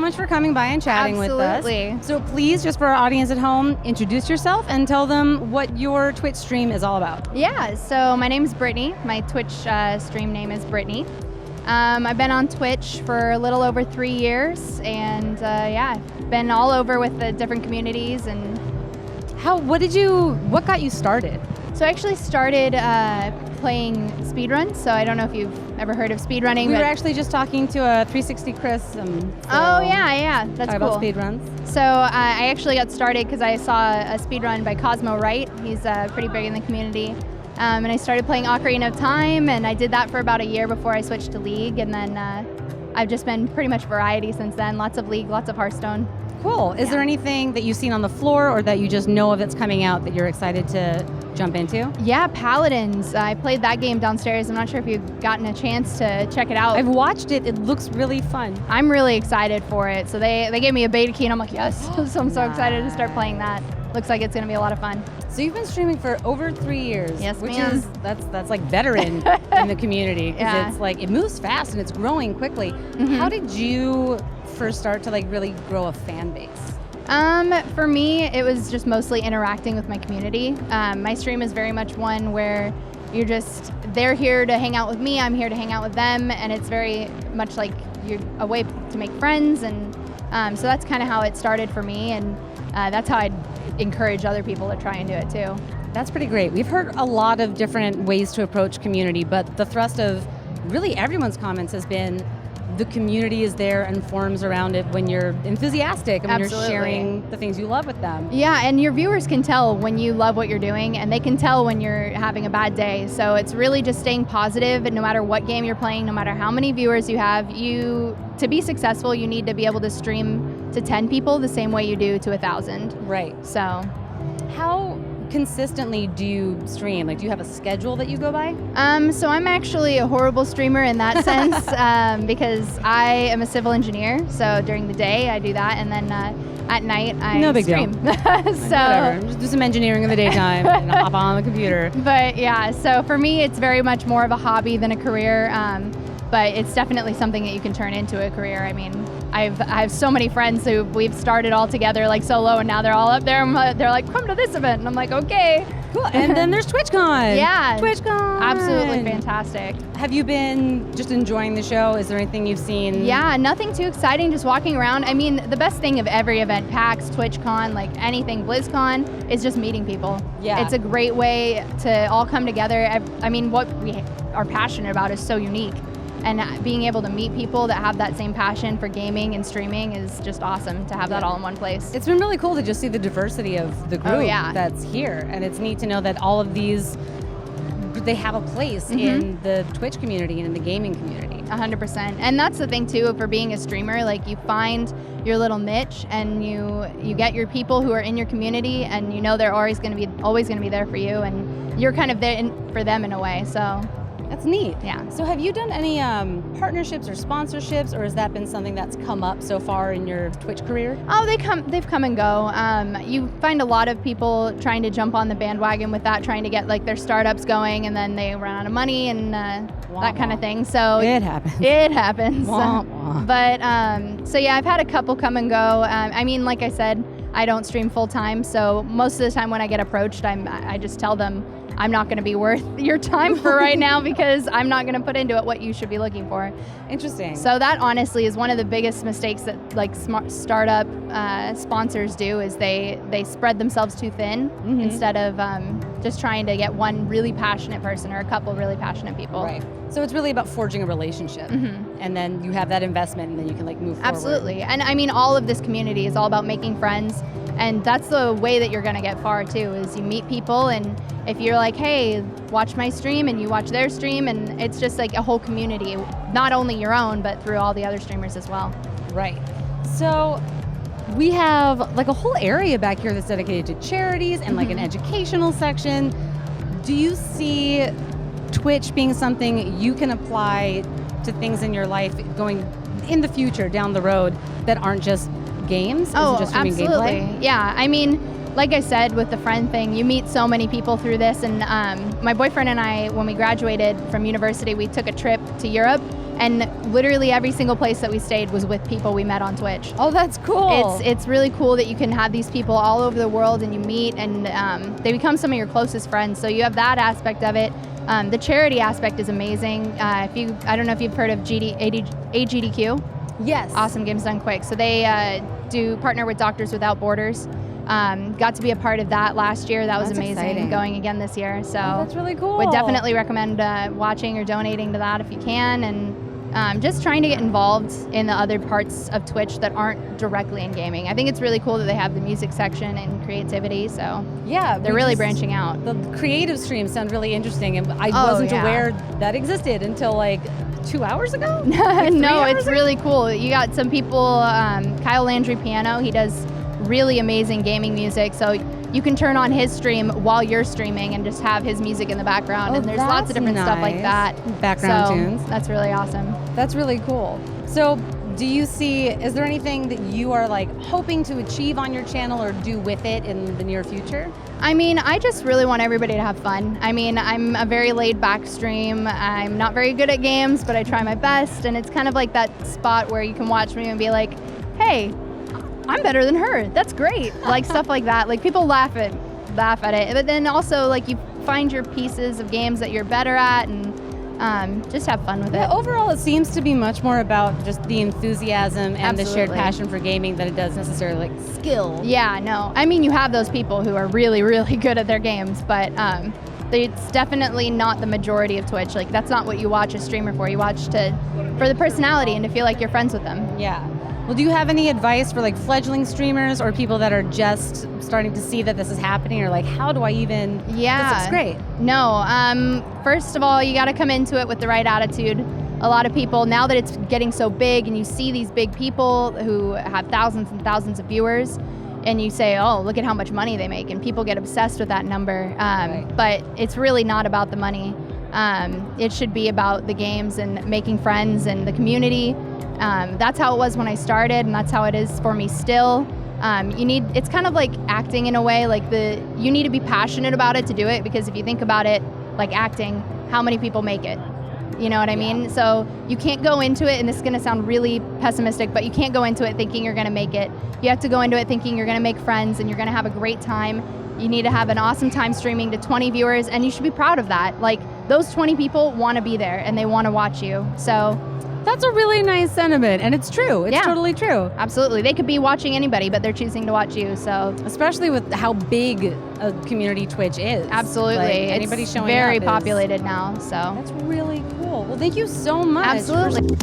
much for coming by and chatting with us. Absolutely. So please, just for our audience at home, introduce yourself and tell them what your Twitch stream is all about. Yeah, so my name is Brittany. My Twitch stream name is Brittany. I've been on Twitch for a little over 3 years, and yeah, I've been all over with the different communities. And what got you started? so I actually started playing speedruns. So I don't know if you've ever heard of speedrunning. We were actually just talking to a 360 Chris. Oh yeah, that's cool. About speedruns. So I actually got started because I saw a speedrun by Cosmo Wright. He's pretty big in the community. And I started playing Ocarina of Time, and I did that for about a year before I switched to League, and then I've just been pretty much variety since then. Lots of League, lots of Hearthstone. Cool. Is there anything that you've seen on the floor or that you just know of that's coming out that you're excited to jump into? Yeah, Paladins. I played that game downstairs. I'm not sure if you've gotten a chance to check it out. I've watched it. It looks really fun. I'm really excited for it. So they gave me a beta key, and I'm like, yes. So I'm so excited to start playing that. Looks like it's going to be a lot of fun. So you've been streaming for over 3 years. Yes, which ma'am. is that's like veteran in the community. Yeah. It's like it moves fast and it's growing quickly. Mm-hmm. How did you first start to like really grow a fan base? For me, it was just mostly interacting with my community. My stream is very much one where they're here to hang out with me, I'm here to hang out with them, and it's very much like you're a way to make friends, and so that's kind of how it started for me, and that's how I'd encourage other people to try and do it too. That's pretty great. We've heard a lot of different ways to approach community, but the thrust of really everyone's comments has been the community is there and forms around it when you're enthusiastic and when you're sharing the things you love with them. Yeah, and your viewers can tell when you love what you're doing, and they can tell when you're having a bad day. So it's really just staying positive, and no matter what game you're playing, no matter how many viewers you have, to be successful, you need to be able to stream to 10 people the same way you do to 1,000. Right. So how consistently do you stream? Like, do you have a schedule that you go by? So I'm actually a horrible streamer in that sense because I am a civil engineer. So during the day I do that, and then at night I no big stream. Deal. Whatever. Just do some engineering in the daytime and hop on the computer. But yeah, so for me it's very much more of a hobby than a career. But it's definitely something that you can turn into a career. I mean, I have so many friends who we've started all together like solo, and now they're all up there and they're like, come to this event, and I'm like, okay. Cool. And then there's TwitchCon. Yeah. TwitchCon. Absolutely fantastic. Have you been just enjoying the show? Is there anything you've seen? Yeah, nothing too exciting, just walking around. I mean, the best thing of every event, PAX, TwitchCon, like anything, BlizzCon, is just meeting people. Yeah. It's a great way to all come together. I mean, what we are passionate about is so unique. And being able to meet people that have that same passion for gaming and streaming is just awesome to have that all in one place. It's been really cool to just see the diversity of the group that's here. And it's neat to know that all of these, they have a place in the Twitch community and in the gaming community. 100%. And that's the thing too, for being a streamer, like you find your little niche and you get your people who are in your community, and you know they're always going to be there for you, and you're kind of there for them in a way. So that's neat. Yeah. So have you done any partnerships or sponsorships, or has that been something that's come up so far in your Twitch career? Oh, they've come and go. You find a lot of people trying to jump on the bandwagon with that, trying to get like their startups going, and then they run out of money and that kind of thing. So it happens. It happens. Wah, wah. But so yeah, I've had a couple come and go. I mean, like I said, I don't stream full time, so most of the time when I get approached, I just tell them, I'm not going to be worth your time for right now because I'm not going to put into it what you should be looking for. Interesting. So that honestly is one of the biggest mistakes that like smart startup sponsors do, is they spread themselves too thin instead of just trying to get one really passionate person or a couple really passionate people. Right. So it's really about forging a relationship, and then you have that investment, and then you can like move forward. Absolutely. And I mean, all of this community is all about making friends, and that's the way that you're going to get far too, is you meet people, and if you're like, hey, watch my stream, and you watch their stream, and it's just like a whole community, not only your own, but through all the other streamers as well. Right. So we have like a whole area back here that's dedicated to charities and like an educational section. Do you see Twitch being something you can apply to things in your life going in the future down the road that aren't just games? Oh, just absolutely. Gameplay? Yeah, I mean, like I said, with the friend thing, you meet so many people through this. And my boyfriend and I, when we graduated from university, we took a trip to Europe, And literally every single place that we stayed was with people we met on Twitch. Oh, that's cool. It's really cool that you can have these people all over the world and you meet and they become some of your closest friends. So you have that aspect of it. The charity aspect is amazing. I don't know if you've heard of AGDQ. Yes. Awesome Games Done Quick. So they do partner with Doctors Without Borders. Got to be a part of that last year. That was That's amazing. exciting. Going again this year. So that's really cool. would definitely recommend watching or donating to that if you can, and just trying to get involved in the other parts of Twitch that aren't directly in gaming. I think it's really cool that they have the music section and creativity. So yeah, they're really branching out. The creative streams sound really interesting, and I Oh, wasn't yeah. aware that existed until like 2 hours ago. No, it's really cool. You got some people, Kyle Landry Piano, he does really amazing gaming music, so you can turn on his stream while you're streaming and just have his music in the background, and there's lots of different stuff like that. Background So tunes. that's really awesome. That's really cool. So do you see, is there anything that you are like hoping to achieve on your channel or do with it in the near future? I mean, I just really want everybody to have fun. I mean, I'm a very laid back stream. I'm not very good at games, but I try my best, and it's kind of like that spot where you can watch me and be like, hey, I'm better than her. That's great. Like stuff like that. Like people laugh at it. But then also like you find your pieces of games that you're better at and just have fun with it. Overall, it seems to be much more about just the enthusiasm and the shared Absolutely. passion for gaming than it does necessarily like skill. Yeah, no. I mean, you have those people who are really, really good at their games, but it's definitely not the majority of Twitch. Like that's not what you watch a streamer for. You watch for the personality and to feel like you're friends with them. Yeah. Well, do you have any advice for like fledgling streamers or people that are just starting to see that this is happening, or like how do I even? Yeah. This is great. No. First of all, you got to come into it with the right attitude. A lot of people, now that it's getting so big and you see these big people who have thousands and thousands of viewers, and you say, oh, look at how much money they make, and people get obsessed with that number. Right. But it's really not about the money. It should be about the games and making friends and the community. That's how it was when I started, and that's how it is for me still. It's kind of like acting in a way, like you need to be passionate about it to do it, because if you think about it like acting, how many people make it? You know what I mean? So you can't go into it, and this is gonna sound really pessimistic, but you can't go into it thinking you're gonna make it. You have to go into it thinking you're gonna make friends and you're gonna have a great time. You need to have an awesome time streaming to 20 viewers, and you should be proud of that. Like those 20 people wanna be there and they wanna watch you, so. That's a really nice sentiment, and it's true. It's totally true. Absolutely. They could be watching anybody, but they're choosing to watch you, so. Especially with how big a community Twitch is. Absolutely. Like, anybody it's showing very up is- populated now, so. That's really cool. Well, thank you so much. Absolutely.